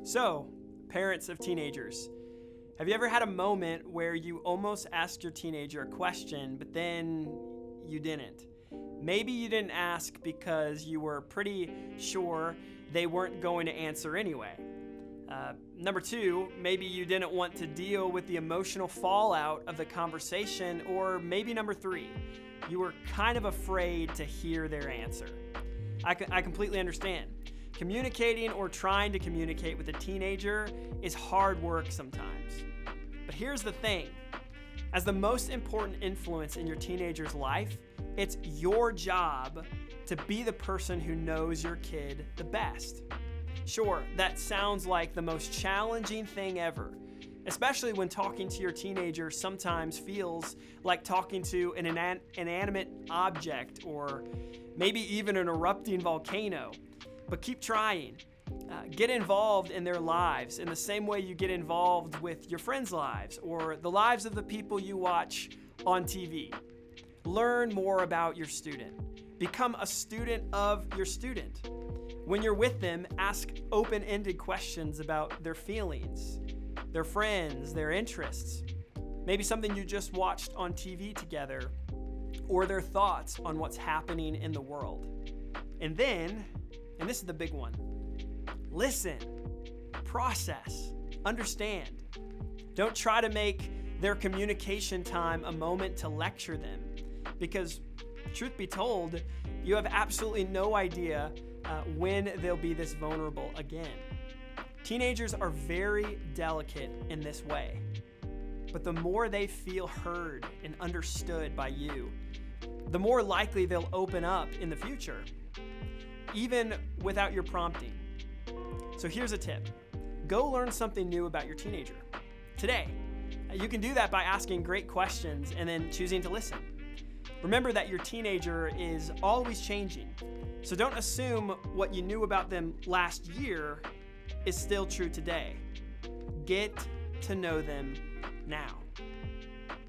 So, parents of teenagers, have you ever had a moment where you almost asked your teenager a question, but then you didn't? Maybe you didn't ask because you were pretty sure they weren't going to answer anyway. Number two, maybe you didn't want to deal with the emotional fallout of the conversation, or maybe number three, you were kind of afraid to hear their answer. I completely understand. Communicating or trying to communicate with a teenager is hard work sometimes. But here's the thing. As the most important influence in your teenager's life, it's your job to be the person who knows your kid the best. Sure, that sounds like the most challenging thing ever, especially when talking to your teenager sometimes feels like talking to an inanimate object or maybe even an erupting volcano. But keep trying. Get involved in their lives in the same way you get involved with your friends' lives or the lives of the people you watch on TV. Learn more about your student. Become a student of your student. When you're with them, ask open-ended questions about their feelings, their friends, their interests, maybe something you just watched on TV together, or their thoughts on what's happening in the world. And then, and this is the big one, listen, process, understand. Don't try to make their communication time a moment to lecture them, because truth be told, you have absolutely no idea when they'll be this vulnerable again. Teenagers are very delicate in this way, but the more they feel heard and understood by you, the more likely they'll open up in the future, even without your prompting. So here's a tip. Go learn something new about your teenager today. You can do that by asking great questions and then choosing to listen. Remember that your teenager is always changing, so don't assume what you knew about them last year is still true today. Get to know them now.